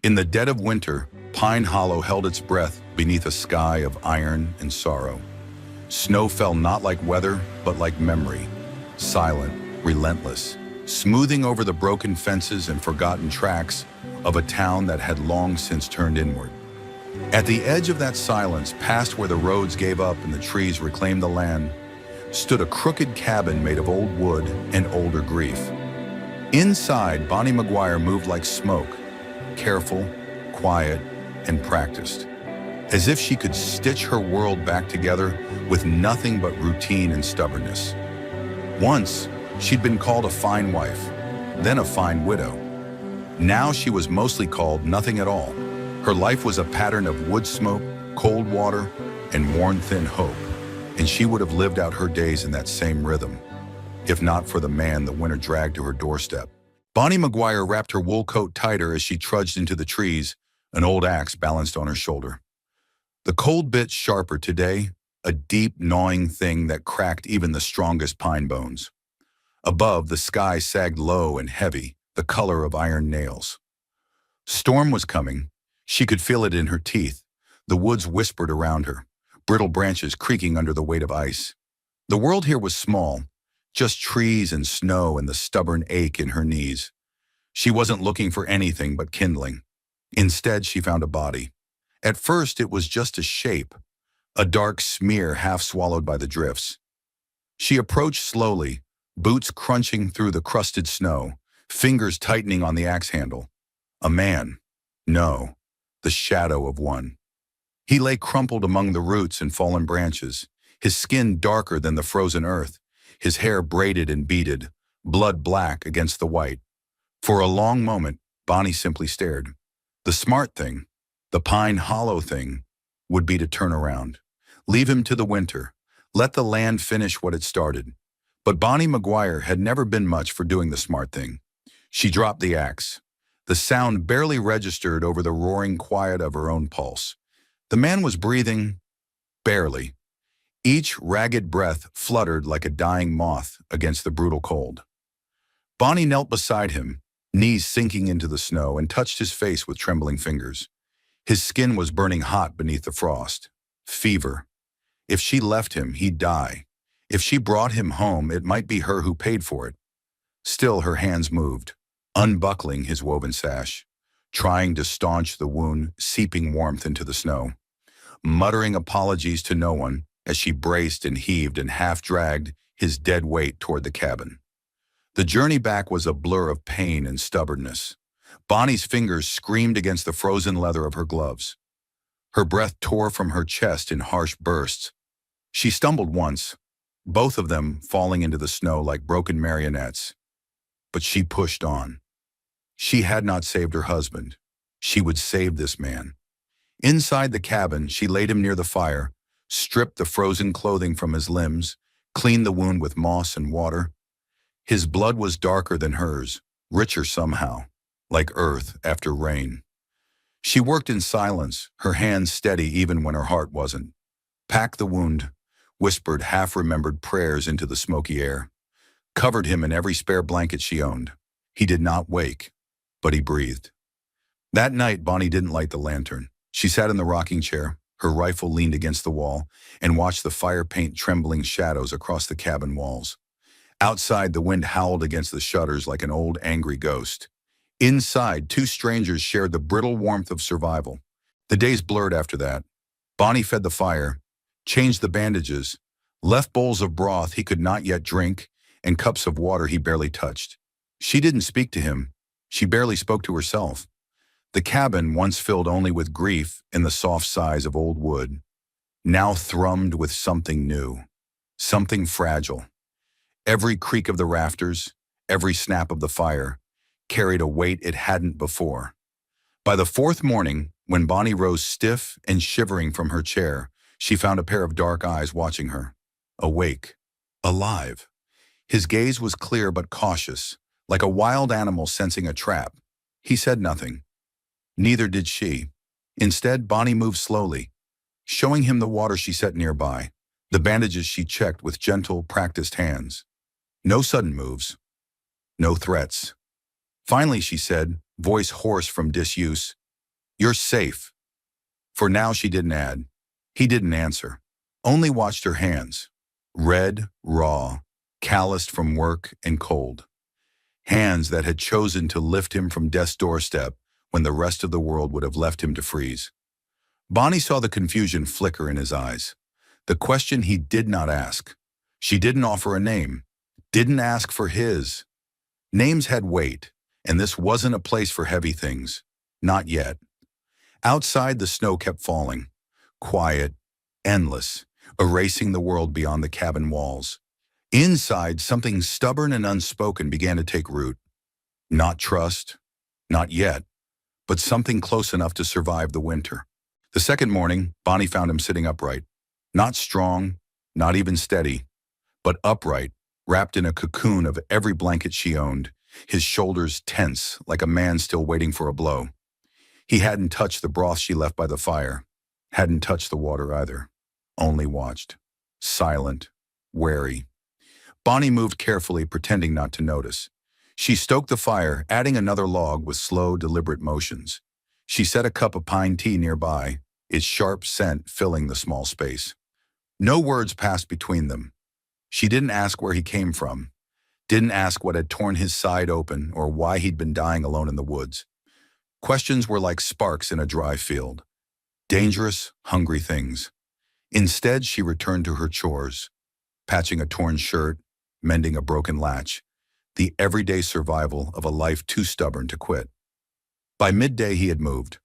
In the dead of winter, Pine Hollow held its breath beneath a sky of iron and sorrow. Snow fell not like weather, but like memory, silent, relentless, smoothing over the broken fences and forgotten tracks of a town that had long since turned inward. At the edge of that silence, past where the roads gave up and the trees reclaimed the land, stood a crooked cabin made of old wood and older grief. Inside, Bonnie McGuire moved like smoke, careful, quiet, and practiced, as if she could stitch her world back together with nothing but routine and stubbornness. Once, she'd been called a fine wife, then a fine widow. Now she was mostly called nothing at all. Her life was a pattern of wood smoke, cold water, and worn-thin hope, and she would have lived out her days in that same rhythm, if not for the man the winter dragged to her doorstep. Bonnie McGuire wrapped her wool coat tighter as she trudged into the trees, an old axe balanced on her shoulder. The cold bit sharper today, a deep, gnawing thing that cracked even the strongest pine bones. Above, the sky sagged low and heavy, the color of iron nails. Storm was coming. She could feel it in her teeth. The woods whispered around her, brittle branches creaking under the weight of ice. The world here was small, just trees and snow and the stubborn ache in her knees. She wasn't looking for anything but kindling. Instead, she found a body. At first, it was just a shape, a dark smear half swallowed by the drifts. She approached slowly, boots crunching through the crusted snow, fingers tightening on the axe handle. A man. No, the shadow of one. He lay crumpled among the roots and fallen branches, his skin darker than the frozen earth, his hair braided and beaded, blood black against the white. For a long moment, Bonnie simply stared. The smart thing, the Pine Hollow thing, would be to turn around. Leave him to the winter. Let the land finish what it started. But Bonnie McGuire had never been much for doing the smart thing. She dropped the axe. The sound barely registered over the roaring quiet of her own pulse. The man was breathing, barely. Each ragged breath fluttered like a dying moth against the brutal cold. Bonnie knelt beside him, knees sinking into the snow, and touched his face with trembling fingers. His skin was burning hot beneath the frost. Fever. If she left him, he'd die. If she brought him home, it might be her who paid for it. Still, her hands moved, unbuckling his woven sash, trying to staunch the wound, seeping warmth into the snow. Muttering apologies to no one, as she braced and heaved and half-dragged his dead weight toward the cabin. The journey back was a blur of pain and stubbornness. Bonnie's fingers screamed against the frozen leather of her gloves. Her breath tore from her chest in harsh bursts. She stumbled once, both of them falling into the snow like broken marionettes. But she pushed on. She had not saved her husband. She would save this man. Inside the cabin, she laid him near the fire, stripped the frozen clothing from his limbs, cleaned the wound with moss and water. His blood was darker than hers, richer somehow, like earth after rain. She worked in silence, her hands steady even when her heart wasn't. Packed the wound, whispered half-remembered prayers into the smoky air, covered him in every spare blanket she owned. He did not wake, but he breathed. That night, Bonnie didn't light the lantern. She sat in the rocking chair, her rifle leaned against the wall, and watched the fire paint trembling shadows across the cabin walls. Outside, the wind howled against the shutters like an old, angry ghost. Inside, two strangers shared the brittle warmth of survival. The days blurred after that. Bonnie fed the fire, changed the bandages, left bowls of broth he could not yet drink, and cups of water he barely touched. She didn't speak to him. She barely spoke to herself. The cabin, once filled only with grief and the soft sighs of old wood, now thrummed with something new, something fragile. Every creak of the rafters, every snap of the fire, carried a weight it hadn't before. By the fourth morning, when Bonnie rose stiff and shivering from her chair, she found a pair of dark eyes watching her, awake, alive. His gaze was clear but cautious, like a wild animal sensing a trap. He said nothing. Neither did she. Instead, Bonnie moved slowly, showing him the water she set nearby, the bandages she checked with gentle, practiced hands. No sudden moves, no threats. Finally, she said, voice hoarse from disuse, "You're safe." For now, she didn't add. He didn't answer. Only watched her hands. Red, raw, calloused from work and cold. Hands that had chosen to lift him from death's doorstep when the rest of the world would have left him to freeze. Bonnie saw the confusion flicker in his eyes. The question he did not ask. She didn't offer a name. Didn't ask for his. Names had weight, and this wasn't a place for heavy things. Not yet. Outside, the snow kept falling. Quiet, endless, erasing the world beyond the cabin walls. Inside, something stubborn and unspoken began to take root. Not trust, not yet, but something close enough to survive the winter. The second morning, Bonnie found him sitting upright. Not strong, not even steady, but upright, wrapped in a cocoon of every blanket she owned, his shoulders tense like a man still waiting for a blow. He hadn't touched the broth she left by the fire, hadn't touched the water either, only watched, silent, wary. Bonnie moved carefully, pretending not to notice. She stoked the fire, adding another log with slow, deliberate motions. She set a cup of pine tea nearby, its sharp scent filling the small space. No words passed between them. She didn't ask where he came from, didn't ask what had torn his side open or why he'd been dying alone in the woods. Questions were like sparks in a dry field. Dangerous, hungry things. Instead, she returned to her chores, patching a torn shirt, mending a broken latch, the everyday survival of a life too stubborn to quit. By midday, he had moved.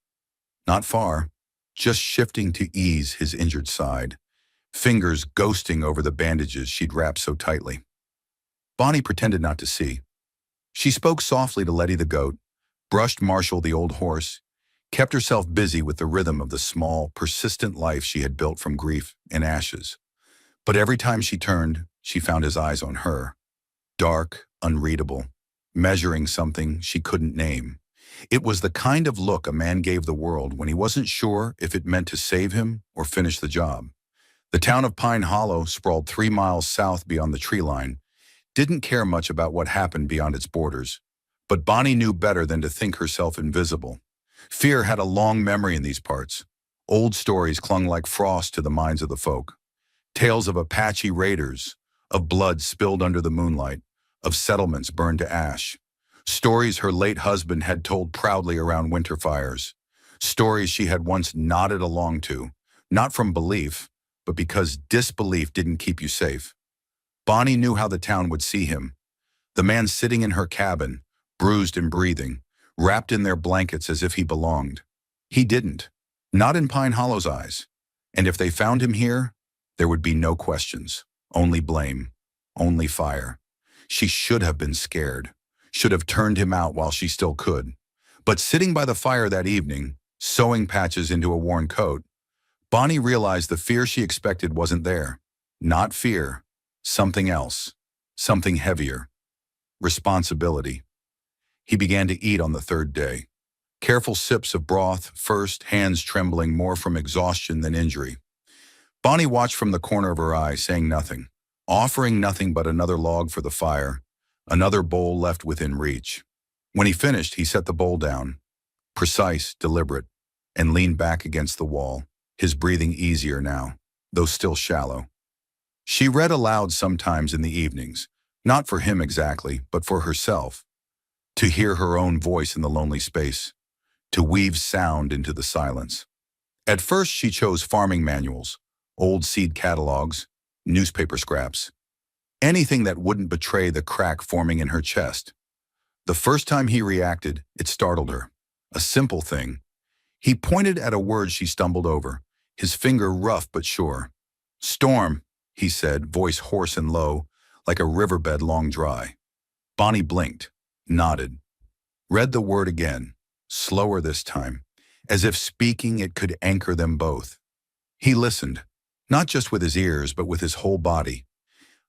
Not far, just shifting to ease his injured side, fingers ghosting over the bandages she'd wrapped so tightly. Bonnie pretended not to see. She spoke softly to Letty the goat, brushed Marshall the old horse, kept herself busy with the rhythm of the small, persistent life she had built from grief and ashes. But every time she turned, she found his eyes on her. Dark, unreadable, measuring something she couldn't name. It was the kind of look a man gave the world when he wasn't sure if it meant to save him or finish the job. The town of Pine Hollow, sprawled 3 miles south beyond the tree line, didn't care much about what happened beyond its borders. But Bonnie knew better than to think herself invisible. Fear had a long memory in these parts. Old stories clung like frost to the minds of the folk. Tales of Apache raiders, of blood spilled under the moonlight, of settlements burned to ash. Stories her late husband had told proudly around winter fires. Stories she had once nodded along to, not from belief, but because disbelief didn't keep you safe. Bonnie knew how the town would see him. The man sitting in her cabin, bruised and breathing, wrapped in their blankets as if he belonged. He didn't. Not in Pine Hollow's eyes. And if they found him here, there would be no questions. Only blame. Only fire. She should have been scared. Should have turned him out while she still could. But sitting by the fire that evening, sewing patches into a worn coat, Bonnie realized the fear she expected wasn't there. Not fear. Something else. Something heavier. Responsibility. He began to eat on the third day. Careful sips of broth first, hands trembling more from exhaustion than injury. Bonnie watched from the corner of her eye, saying nothing, offering nothing but another log for the fire, another bowl left within reach. When he finished, he set the bowl down, precise, deliberate, and leaned back against the wall, his breathing easier now, though still shallow. She read aloud sometimes in the evenings, not for him exactly, but for herself, to hear her own voice in the lonely space, to weave sound into the silence. At first, she chose farming manuals, old seed catalogs, newspaper scraps, anything that wouldn't betray the crack forming in her chest. The first time he reacted, it startled her. A simple thing. He pointed at a word she stumbled over, his finger rough but sure. "Storm," he said, voice hoarse and low, like a riverbed long dry. Bonnie blinked, nodded, read the word again, slower this time, as if speaking it could anchor them both. He listened, not just with his ears, but with his whole body.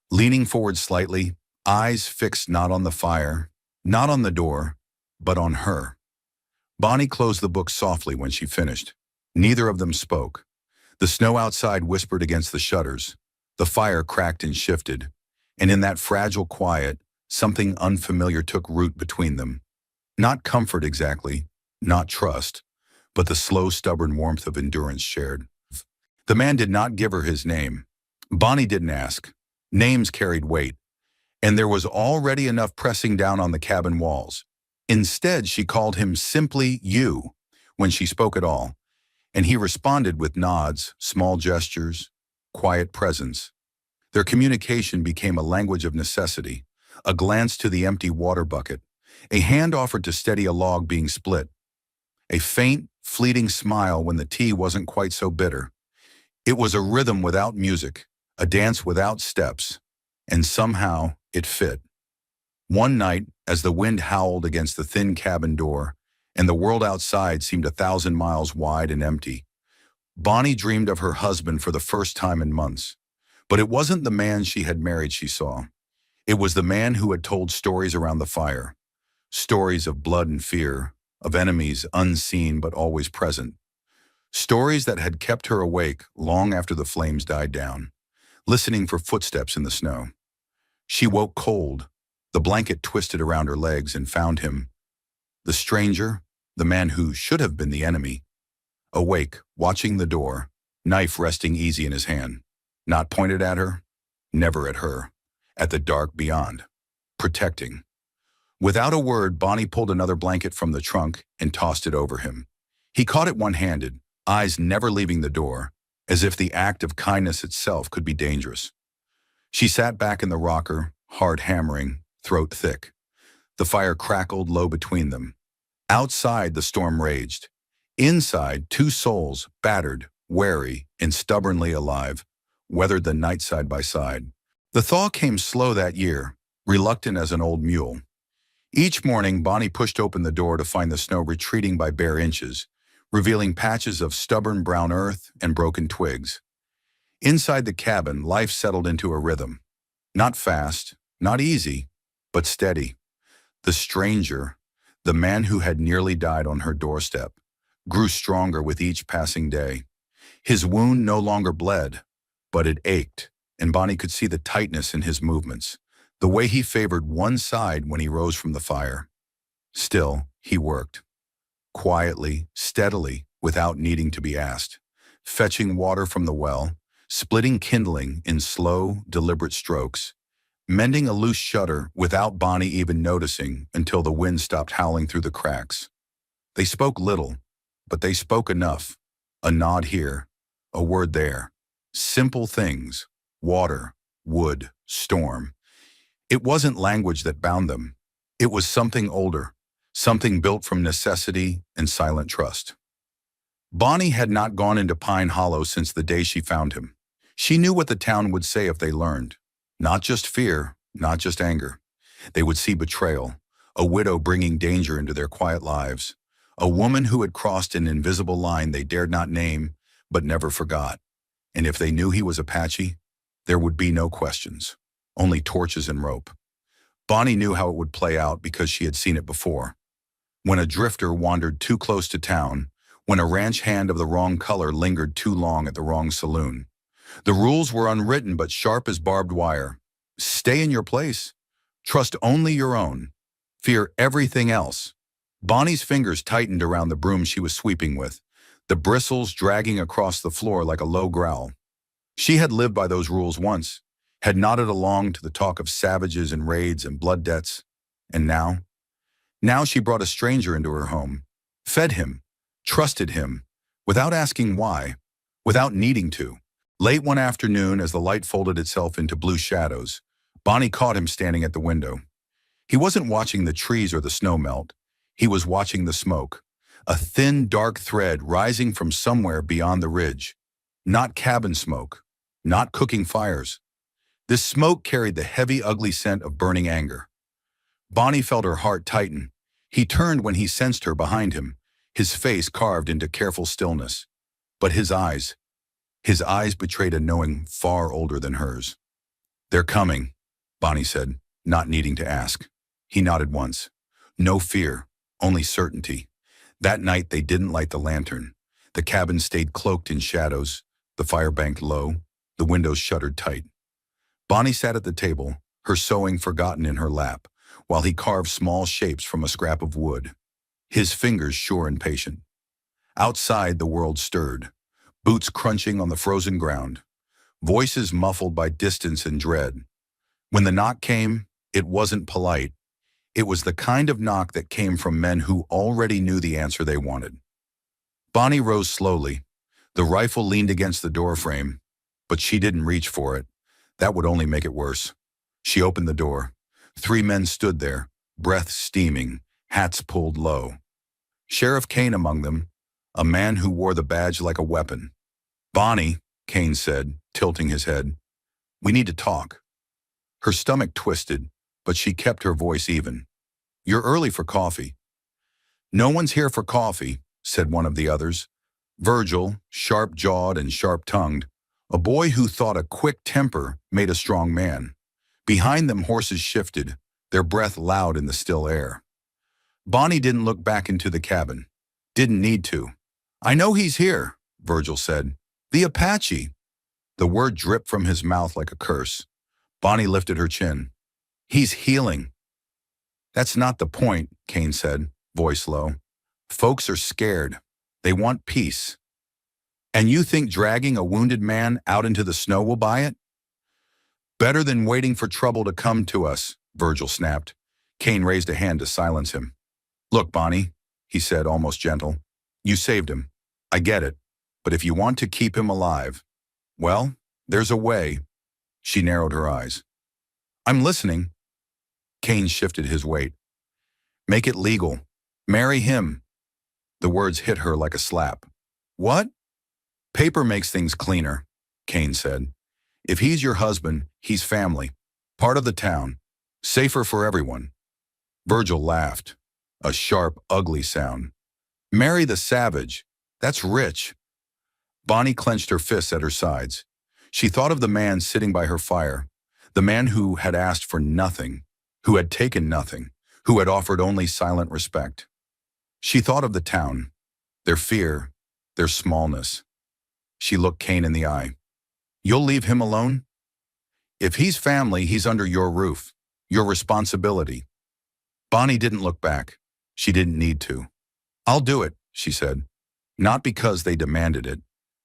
Leaning forward slightly, eyes fixed not on the fire, not on the door, but on her. Bonnie closed the book softly when she finished. Neither of them spoke. The snow outside whispered against the shutters. The fire cracked and shifted, and in that fragile quiet, something unfamiliar took root between them. Not comfort exactly, not trust, but the slow, stubborn warmth of endurance shared. The man did not give her his name. Bonnie didn't ask. Names carried weight, and there was already enough pressing down on the cabin walls. Instead, she called him simply you when she spoke at all, and he responded with nods, small gestures, quiet presence. Their communication became a language of necessity, a glance to the empty water bucket, a hand offered to steady a log being split, a faint, fleeting smile when the tea wasn't quite so bitter. It was a rhythm without music, a dance without steps, and somehow it fit. One night, as the wind howled against the thin cabin door, and the world outside seemed 1,000 miles wide and empty, Bonnie dreamed of her husband for the first time in months. But it wasn't the man she had married she saw. It was the man who had told stories around the fire, stories of blood and fear, of enemies unseen but always present, stories that had kept her awake long after the flames died down, listening for footsteps in the snow. She woke cold, the blanket twisted around her legs, and found him, the stranger, the man who should have been the enemy, awake, watching the door, knife resting easy in his hand, not pointed at her, never at her, at the dark beyond, protecting. Without a word, Bonnie pulled another blanket from the trunk and tossed it over him. He caught it one-handed, eyes never leaving the door, as if the act of kindness itself could be dangerous. She sat back in the rocker, heart hammering, throat thick. The fire crackled low between them. Outside, the storm raged. Inside, two souls, battered, wary, and stubbornly alive, weathered the night side by side. The thaw came slow that year, reluctant as an old mule. Each morning, Bonnie pushed open the door to find the snow retreating by bare inches, revealing patches of stubborn brown earth and broken twigs. Inside the cabin, life settled into a rhythm. Not fast, not easy, but steady. The stranger, the man who had nearly died on her doorstep, grew stronger with each passing day. His wound no longer bled, but it ached, and Bonnie could see the tightness in his movements, the way he favored one side when he rose from the fire. Still, he worked. Quietly, steadily, without needing to be asked, fetching water from the well, splitting kindling in slow, deliberate strokes, mending a loose shutter without Bonnie even noticing until the wind stopped howling through the cracks. They spoke little, but they spoke enough. A nod here, a word there. Simple things, water, wood, storm. It wasn't language that bound them. It was something older, something built from necessity and silent trust. Bonnie had not gone into Pine Hollow since the day she found him. She knew what the town would say if they learned. Not just fear, not just anger. They would see betrayal, a widow bringing danger into their quiet lives, a woman who had crossed an invisible line they dared not name but never forgot. And if they knew he was Apache, there would be no questions, only torches and rope. Bonnie knew how it would play out because she had seen it before. When a drifter wandered too close to town, when a ranch hand of the wrong color lingered too long at the wrong saloon. The rules were unwritten but sharp as barbed wire. Stay in your place. Trust only your own. Fear everything else. Bonnie's fingers tightened around the broom she was sweeping with, the bristles dragging across the floor like a low growl. She had lived by those rules once, had nodded along to the talk of savages and raids and blood debts. And now she brought a stranger into her home, fed him, trusted him, without asking why, without needing to. Late one afternoon, as the light folded itself into blue shadows, Bonnie caught him standing at the window. He wasn't watching the trees or the snow melt. He was watching the smoke, a thin, dark thread rising from somewhere beyond the ridge. Not cabin smoke, not cooking fires. This smoke carried the heavy, ugly scent of burning anger. Bonnie felt her heart tighten. He turned when he sensed her behind him, his face carved into careful stillness. But his eyes betrayed a knowing far older than hers. "They're coming," Bonnie said, not needing to ask. He nodded once. No fear, only certainty. That night they didn't light the lantern. The cabin stayed cloaked in shadows, the fire banked low, the windows shuttered tight. Bonnie sat at the table, her sewing forgotten in her lap, while he carved small shapes from a scrap of wood, his fingers sure and patient. Outside, the world stirred, boots crunching on the frozen ground, voices muffled by distance and dread. When the knock came, it wasn't polite. It was the kind of knock that came from men who already knew the answer they wanted. Bonnie rose slowly. The rifle leaned against the doorframe, but she didn't reach for it. That would only make it worse. She opened the door. 3 men stood there, breath steaming, hats pulled low. Sheriff Kane among them, a man who wore the badge like a weapon. "Bonnie," Kane said, tilting his head, "we need to talk." Her stomach twisted, but she kept her voice even. "You're early for coffee." "No one's here for coffee," said one of the others. Virgil, sharp-jawed and sharp-tongued, a boy who thought a quick temper made a strong man. Behind them, horses shifted, their breath loud in the still air. Bonnie didn't look back into the cabin. Didn't need to. "I know he's here," Virgil said. "The Apache." The word dripped from his mouth like a curse. Bonnie lifted her chin. "He's healing." "That's not the point," Kane said, voice low. "Folks are scared. They want peace. And you think dragging a wounded man out into the snow will buy it?" "Better than waiting for trouble to come to us," Virgil snapped. Kane raised a hand to silence him. "Look, Bonnie," he said, almost gentle. "You saved him. I get it. But if you want to keep him alive, well, there's a way." She narrowed her eyes. "I'm listening." Kane shifted his weight. "Make it legal. Marry him." The words hit her like a slap. "What?" "Paper makes things cleaner," Kane said. "If he's your husband, he's family. Part of the town. Safer for everyone." Virgil laughed. A sharp, ugly sound. "Marry the savage. That's rich." Bonnie clenched her fists at her sides. She thought of the man sitting by her fire, the man who had asked for nothing, who had taken nothing, who had offered only silent respect. She thought of the town, their fear, their smallness. She looked Kane in the eye. "You'll leave him alone?" "If he's family, he's under your roof, your responsibility." Bonnie didn't look back. She didn't need to. "I'll do it," she said. Not because they demanded it,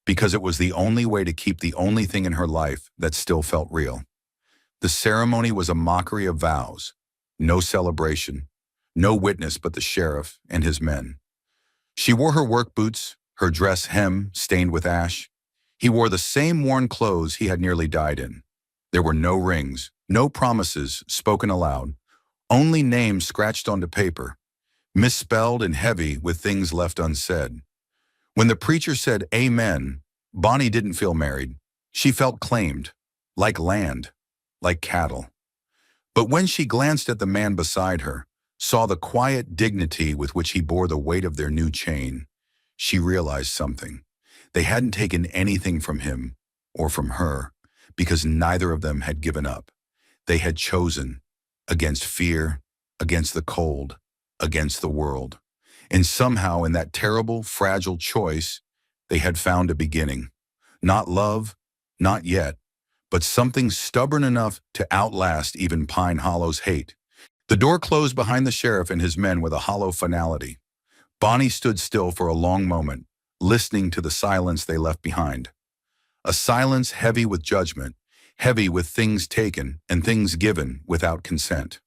because it was the only way to keep the only thing in her life that still felt real. The ceremony was a mockery of vows. No celebration. No witness but the sheriff and his men. She wore her work boots, her dress hem stained with ash. He wore the same worn clothes he had nearly died in. There were no rings, no promises spoken aloud, only names scratched onto paper, misspelled and heavy with things left unsaid. When the preacher said amen, Bonnie didn't feel married. She felt claimed, like land, like cattle. But when she glanced at the man beside her, saw the quiet dignity with which he bore the weight of their new chain, she realized something. They hadn't taken anything from him or from her because neither of them had given up. They had chosen against fear, against the cold, against the world. And somehow in that terrible, fragile choice, they had found a beginning. Not love, not yet, but something stubborn enough to outlast even Pine Hollow's hate. The door closed behind the sheriff and his men with a hollow finality. Bonnie stood still for a long moment, listening to the silence they left behind. A silence heavy with judgment, heavy with things taken and things given without consent.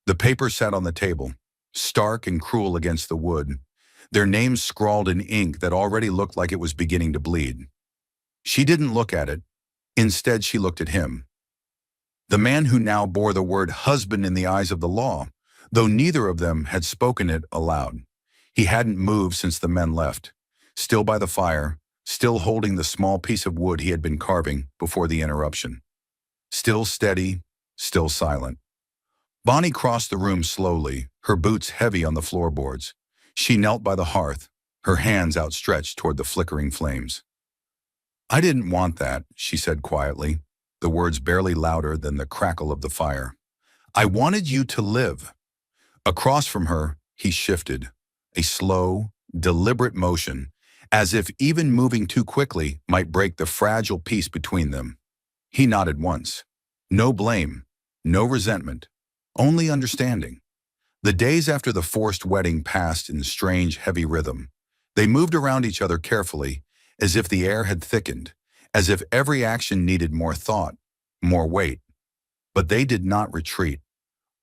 The paper sat on the table, stark and cruel against the wood, their names scrawled in ink that already looked like it was beginning to bleed. She didn't look at it. Instead, she looked at him. The man who now bore the word husband in the eyes of the law, though neither of them had spoken it aloud. He hadn't moved since the men left, still by the fire, still holding the small piece of wood he had been carving before the interruption. Still steady, still silent. Bonnie crossed the room slowly, her boots heavy on the floorboards. She knelt by the hearth, her hands outstretched toward the flickering flames. "I didn't want that," she said quietly, the words barely louder than the crackle of the fire. "I wanted you to live." Across from her, he shifted, a slow, deliberate motion, as if even moving too quickly might break the fragile peace between them. He nodded once. No blame, no resentment, only understanding. The days after the forced wedding passed in strange, heavy rhythm. They moved around each other carefully, as if the air had thickened, as if every action needed more thought, more weight. But they did not retreat.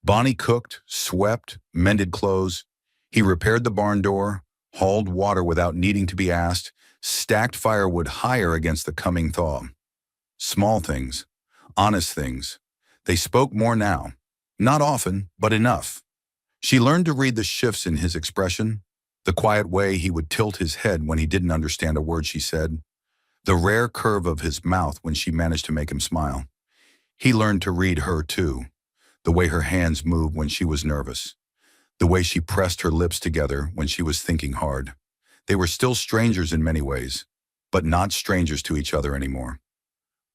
Bonnie cooked, swept, mended clothes. He repaired the barn door, hauled water without needing to be asked, stacked firewood higher against the coming thaw. Small things, honest things. They spoke more now. Not often, but enough. She learned to read the shifts in his expression, the quiet way he would tilt his head when he didn't understand a word she said, the rare curve of his mouth when she managed to make him smile. He learned to read her too, the way her hands moved when she was nervous, the way she pressed her lips together when she was thinking hard. They were still strangers in many ways, but not strangers to each other anymore.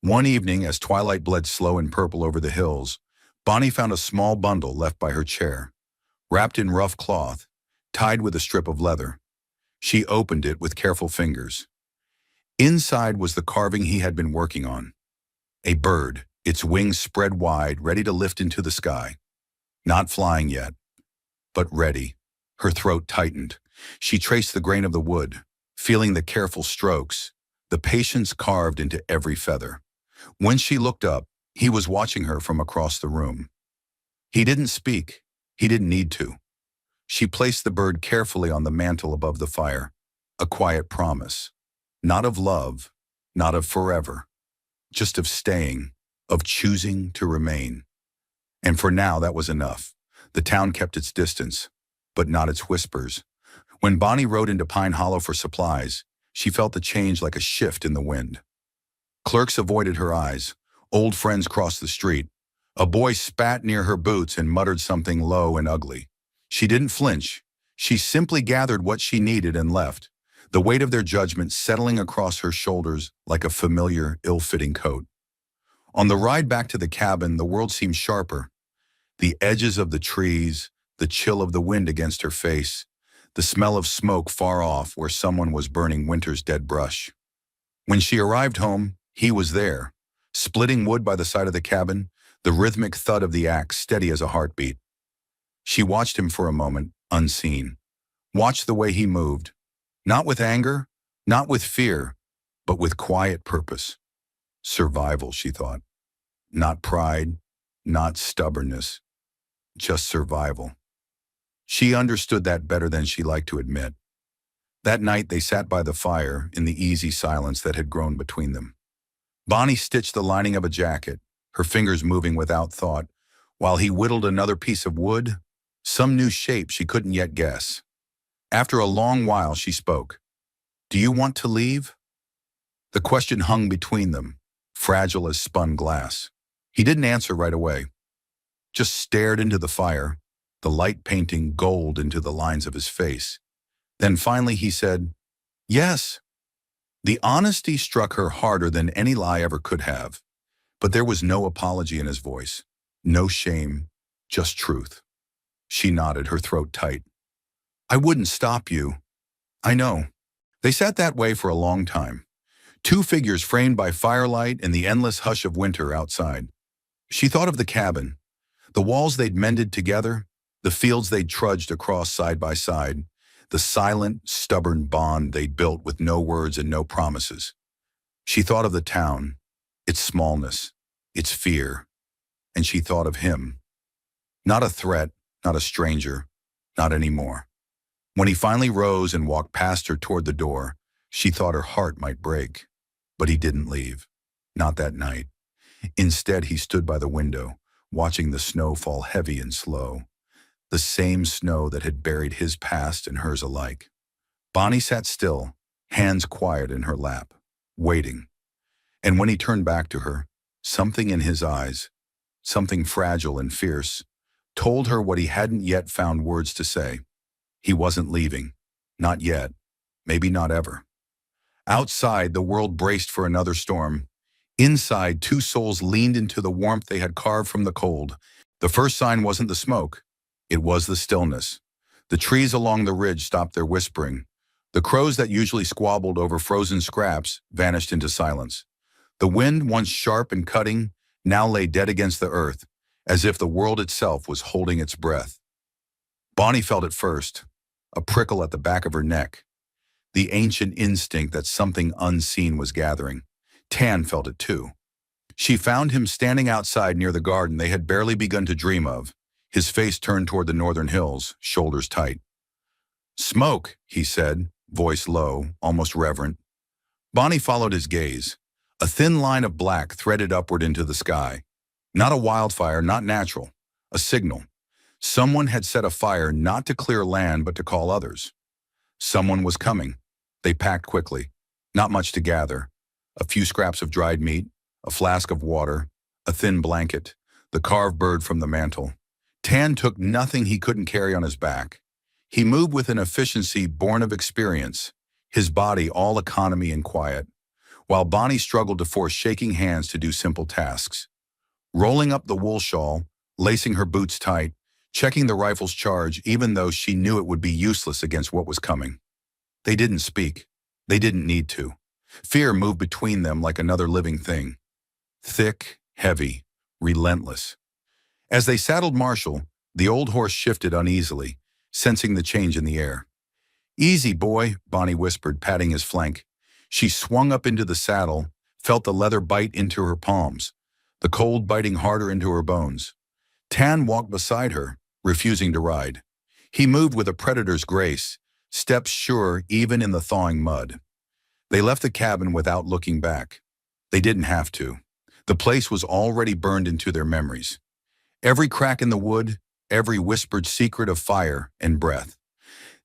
One evening, as twilight bled slow and purple over the hills, Bonnie found a small bundle left by her chair, wrapped in rough cloth, tied with a strip of leather. She opened it with careful fingers. Inside was the carving he had been working on. A bird, its wings spread wide, ready to lift into the sky. Not flying yet, but ready. Her throat tightened. She traced the grain of the wood, feeling the careful strokes, the patience carved into every feather. When she looked up, he was watching her from across the room. He didn't speak. He didn't need to. She placed the bird carefully on the mantel above the fire, a quiet promise. Not of love, not of forever, just of staying, of choosing to remain. And for now, that was enough. The town kept its distance, but not its whispers. When Bonnie rode into Pine Hollow for supplies, she felt the change like a shift in the wind. Clerks avoided her eyes. Old friends crossed the street. A boy spat near her boots and muttered something low and ugly. She didn't flinch. She simply gathered what she needed and left, the weight of their judgment settling across her shoulders like a familiar, ill-fitting coat. On the ride back to the cabin, the world seemed sharper. The edges of the trees, the chill of the wind against her face, the smell of smoke far off where someone was burning winter's dead brush. When she arrived home, he was there, splitting wood by the side of the cabin, the rhythmic thud of the axe steady as a heartbeat. She watched him for a moment, unseen. Watched the way he moved, not with anger, not with fear, but with quiet purpose. Survival, she thought. Not pride, not stubbornness, just survival. She understood that better than she liked to admit. That night they sat by the fire in the easy silence that had grown between them. Bonnie stitched the lining of a jacket, her fingers moving without thought, while he whittled another piece of wood, some new shape she couldn't yet guess. After a long while she spoke. "Do you want to leave?" The question hung between them, fragile as spun glass. He didn't answer right away, just stared into the fire, the light painting gold into the lines of his face. Then finally he said, "Yes." The honesty struck her harder than any lie ever could have, but there was no apology in his voice, no shame, just truth. She nodded, her throat tight. "I wouldn't stop you. I know." They sat that way for a long time, two figures framed by firelight in the endless hush of winter outside. She thought of the cabin, the walls they'd mended together, the fields they'd trudged across side by side, the silent, stubborn bond they'd built with no words and no promises. She thought of the town, its smallness, its fear, and she thought of him. Not a threat, not a stranger, not anymore. When he finally rose and walked past her toward the door, she thought her heart might break. But he didn't leave. Not that night. Instead, he stood by the window, watching the snow fall heavy and slow. The same snow that had buried his past and hers alike. Bonnie sat still, hands quiet in her lap, waiting. And when he turned back to her, something in his eyes, something fragile and fierce, told her what he hadn't yet found words to say. He wasn't leaving. Not yet. Maybe not ever. Outside, the world braced for another storm. Inside, two souls leaned into the warmth they had carved from the cold. The first sign wasn't the smoke. It was the stillness. The trees along the ridge stopped their whispering. The crows that usually squabbled over frozen scraps vanished into silence. The wind, once sharp and cutting, now lay dead against the earth, as if the world itself was holding its breath. Bonnie felt it first, a prickle at the back of her neck. the ancient instinct that something unseen was gathering. Tan felt it too. She found him standing outside near the garden they had barely begun to dream of, his face turned toward the northern hills, shoulders tight. "Smoke," he said, voice low, almost reverent. Bonnie followed his gaze. A thin line of black threaded upward into the sky. Not a wildfire, not natural. A signal. Someone had set a fire not to clear land but to call others. Someone was coming. They packed quickly. Not much to gather. A few scraps of dried meat, a flask of water, a thin blanket, the carved bird from the mantel. Tan took nothing he couldn't carry on his back. He moved with an efficiency born of experience, his body all economy and quiet, while Bonnie struggled to force shaking hands to do simple tasks. Rolling up the wool shawl, lacing her boots tight, checking the rifle's charge even though she knew it would be useless against what was coming. They didn't speak. They didn't need to. Fear moved between them like another living thing. Thick, heavy, relentless. As they saddled Marshall, the old horse shifted uneasily, sensing the change in the air. "Easy, boy," Bonnie whispered, patting his flank. She swung up into the saddle, felt the leather bite into her palms, the cold biting harder into her bones. Tan walked beside her, refusing to ride. He moved with a predator's grace, steps sure even in the thawing mud. They left the cabin without looking back. They didn't have to. The place was already burned into their memories. Every crack in the wood, every whispered secret of fire and breath.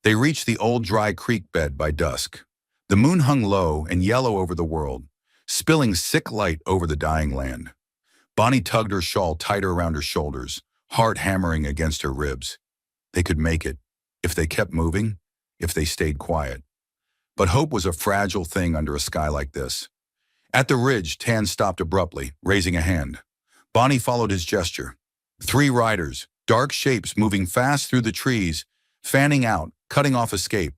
They reached the old dry creek bed by dusk. The moon hung low and yellow over the world, spilling sick light over the dying land. Bonnie tugged her shawl tighter around her shoulders, heart hammering against her ribs. They could make it, if they kept moving, if they stayed quiet. But hope was a fragile thing under a sky like this. At the ridge, Tan stopped abruptly, raising a hand. Bonnie followed his gesture. 3 riders, dark shapes moving fast through the trees, fanning out, cutting off escape.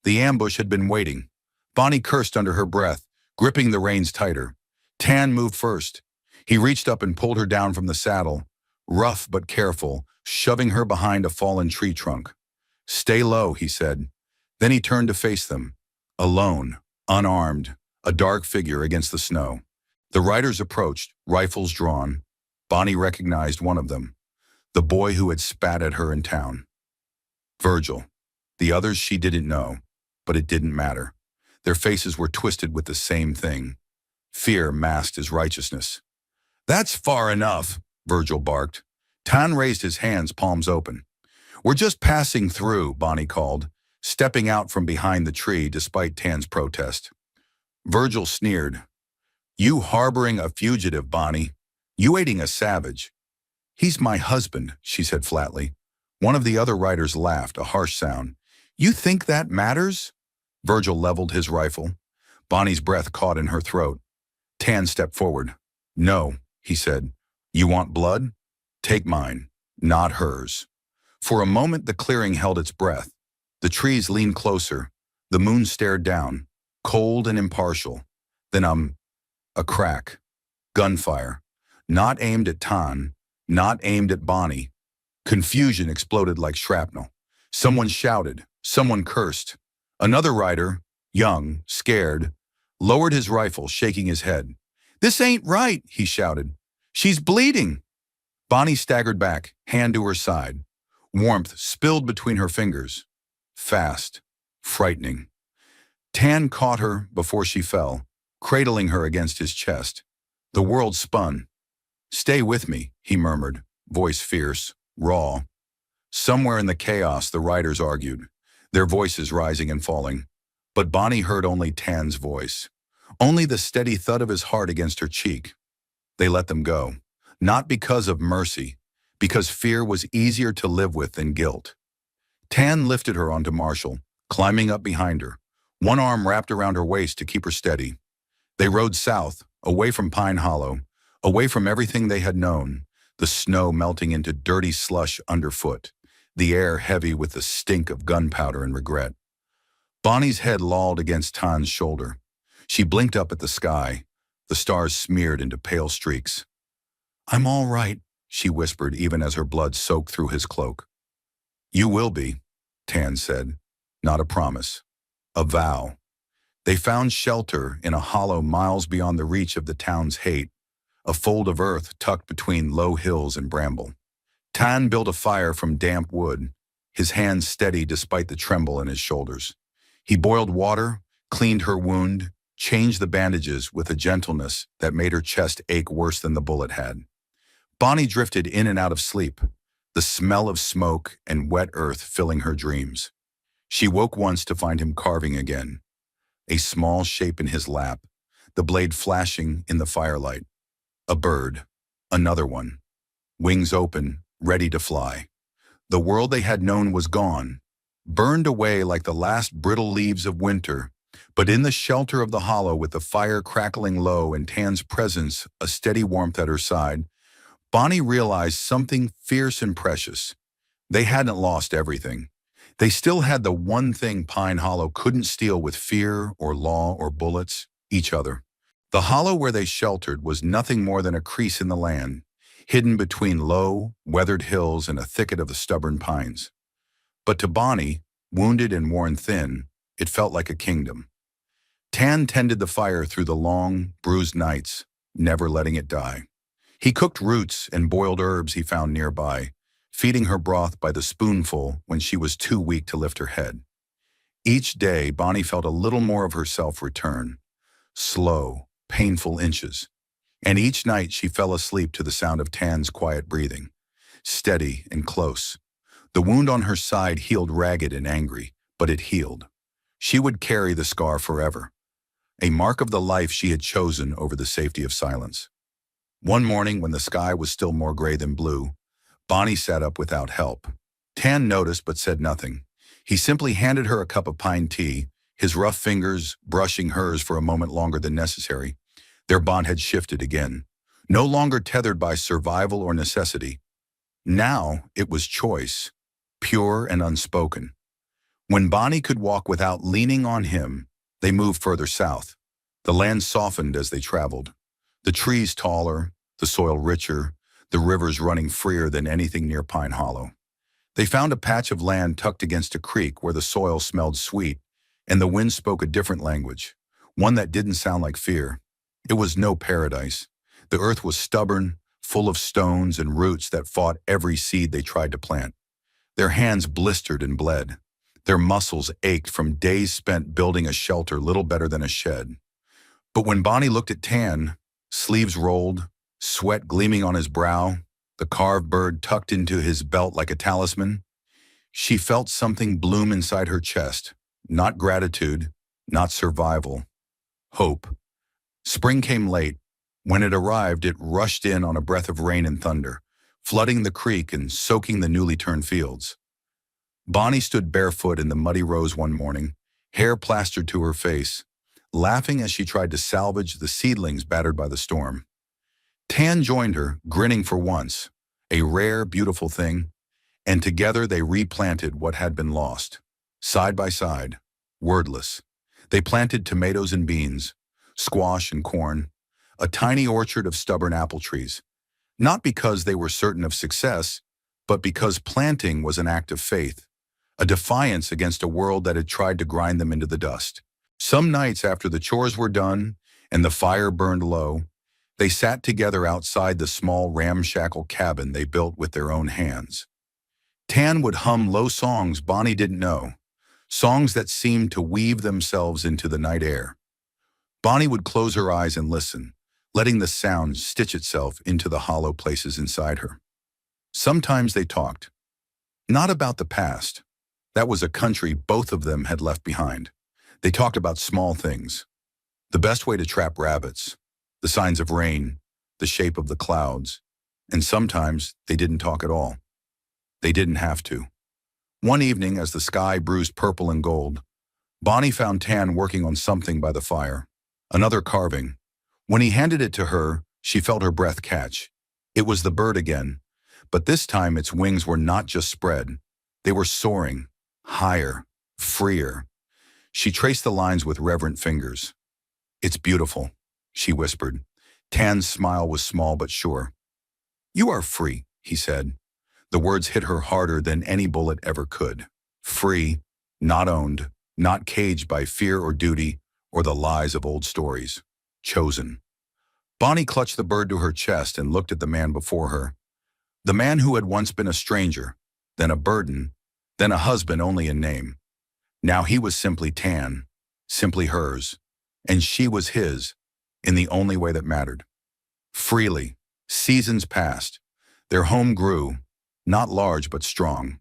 The ambush had been waiting. Bonnie cursed under her breath, gripping the reins tighter. Tan moved first. He reached up and pulled her down from the saddle, rough but careful, shoving her behind a fallen tree trunk. "Stay low," he said. Then he turned to face them. Alone, unarmed, a dark figure against the snow. The riders approached, rifles drawn. Bonnie recognized one of them, the boy who had spat at her in town. Virgil. The others she didn't know, but it didn't matter. Their faces were twisted with the same thing. Fear masked as righteousness. "That's far enough," Virgil barked. Tan raised his hands, palms open. "We're just passing through," Bonnie called, stepping out from behind the tree despite Tan's protest. Virgil sneered. "You harboring a fugitive, Bonnie. You aiding a savage." "He's my husband," she said flatly. One of the other riders laughed, a harsh sound. "You think that matters?" Virgil leveled his rifle. Bonnie's breath caught in her throat. Tan stepped forward. "No," he said. "You want blood? Take mine, not hers." For a moment the clearing held its breath. The trees leaned closer. The moon stared down, cold and impartial. Then a crack. Gunfire. Not aimed at Tan, not aimed at Bonnie. Confusion exploded like shrapnel. Someone shouted. Someone cursed. Another rider, young, scared, lowered his rifle, shaking his head. "This ain't right," he shouted. "She's bleeding." Bonnie staggered back, hand to her side. Warmth spilled between her fingers. Fast, frightening. Tan caught her before she fell, cradling her against his chest. The world spun. "Stay with me," he murmured, voice fierce, raw. Somewhere in the chaos the riders argued, their voices rising and falling. But Bonnie heard only Tan's voice, only the steady thud of his heart against her cheek. They let them go, not because of mercy, because fear was easier to live with than guilt. Tan lifted her onto Marshall, climbing up behind her, one arm wrapped around her waist to keep her steady. They rode south, away from Pine Hollow, away from everything they had known, the snow melting into dirty slush underfoot, the air heavy with the stink of gunpowder and regret. Bonnie's head lolled against Tan's shoulder. She blinked up at the sky, the stars smeared into pale streaks. "I'm all right," she whispered even as her blood soaked through his cloak. "You will be," Tan said, not a promise, A vow. They found shelter in a hollow miles beyond the reach of the town's hate, a fold of earth tucked between low hills and bramble. Tan built a fire from damp wood, his hands steady despite the tremble in his shoulders. He boiled water, cleaned her wound, changed the bandages with a gentleness that made her chest ache worse than the bullet had. Bonnie drifted in and out of sleep, the smell of smoke and wet earth filling her dreams. She woke once to find him carving again, a small shape in his lap, the blade flashing in the firelight. A bird, another one, wings open, ready to fly. The world they had known was gone, burned away like the last brittle leaves of winter, but in the shelter of the hollow with the fire crackling low and Tan's presence a steady warmth at her side, Bonnie realized something fierce and precious. They hadn't lost everything. They still had the one thing Pine Hollow couldn't steal with fear or law or bullets, each other. The hollow where they sheltered was nothing more than a crease in the land, hidden between low, weathered hills and a thicket of the stubborn pines. But to Bonnie, wounded and worn thin, it felt like a kingdom. Tan tended the fire through the long, bruised nights, never letting it die. He cooked roots and boiled herbs he found nearby, feeding her broth by the spoonful when she was too weak to lift her head. Each day, Bonnie felt a little more of herself return, slow, painful inches. And each night she fell asleep to the sound of Tan's quiet breathing, steady and close. The wound on her side healed ragged and angry, but it healed. She would carry the scar forever, a mark of the life she had chosen over the safety of silence. One morning, when the sky was still more gray than blue, Bonnie sat up without help. Tan noticed but said nothing. He simply handed her a cup of pine tea, his rough fingers brushing hers for a moment longer than necessary. Their bond had shifted again, no longer tethered by survival or necessity. Now it was choice, pure and unspoken. When Bonnie could walk without leaning on him, they moved further south. The land softened as they traveled. The trees taller, the soil richer, the rivers running freer than anything near Pine Hollow. They found a patch of land tucked against a creek where the soil smelled sweet, and the wind spoke a different language, one that didn't sound like fear. It was no paradise. The earth was stubborn, full of stones and roots that fought every seed they tried to plant. Their hands blistered and bled. Their muscles ached from days spent building a shelter little better than a shed. But when Bonnie looked at Tan, sleeves rolled, sweat gleaming on his brow, the carved bird tucked into his belt like a talisman, she felt something bloom inside her chest. Not gratitude, not survival, hope. Spring came late. When it arrived, it rushed in on a breath of rain and thunder, flooding the creek and soaking the newly turned fields. Bonnie stood barefoot in the muddy rows one morning, hair plastered to her face, laughing as she tried to salvage the seedlings battered by the storm. Tan joined her, grinning for once, a rare, beautiful thing, and together they replanted what had been lost. Side by side, wordless, they planted tomatoes and beans, squash and corn, a tiny orchard of stubborn apple trees, not because they were certain of success, but because planting was an act of faith, a defiance against a world that had tried to grind them into the dust. Some nights after the chores were done and the fire burned low, they sat together outside the small ramshackle cabin they built with their own hands. Tan would hum low songs Bonnie didn't know, songs that seemed to weave themselves into the night air. Bonnie would close her eyes and listen, letting the sound stitch itself into the hollow places inside her. Sometimes they talked, not about the past. That was a country both of them had left behind. They talked about small things, the best way to trap rabbits, the signs of rain, the shape of the clouds, and sometimes they didn't talk at all. They didn't have to. One evening, as the sky bruised purple and gold, Bonnie found Tan working on something by the fire, another carving. When he handed it to her, she felt her breath catch. It was the bird again, but this time its wings were not just spread. They were soaring, higher, freer. She traced the lines with reverent fingers. "It's beautiful," she whispered. Tan's smile was small but sure. "You are free," he said. The words hit her harder than any bullet ever could. Free, not owned, not caged by fear or duty or the lies of old stories. Chosen. Bonnie clutched the bird to her chest and looked at the man before her. The man who had once been a stranger, then a burden, then a husband only in name. Now he was simply Tan, simply hers, and she was his, in the only way that mattered. Freely, seasons passed. Their home grew, not large but strong.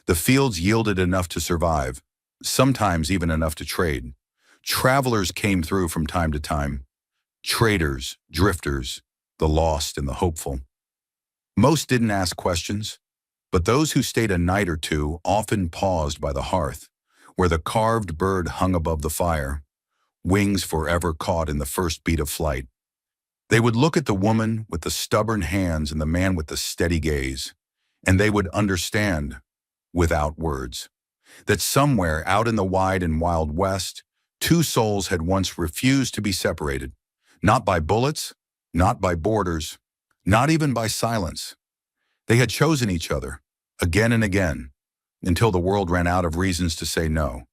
The fields yielded enough to survive, sometimes even enough to trade. Travelers came through from time to time. Traders, drifters, the lost and the hopeful. Most didn't ask questions, but those who stayed a night or two often paused by the hearth, where the carved bird hung above the fire, wings forever caught in the first beat of flight. They would look at the woman with the stubborn hands and the man with the steady gaze, and they would understand, without words, that somewhere out in the wide and wild West, two souls had once refused to be separated, not by bullets, not by borders, not even by silence. They had chosen each other, again and again, until the world ran out of reasons to say no.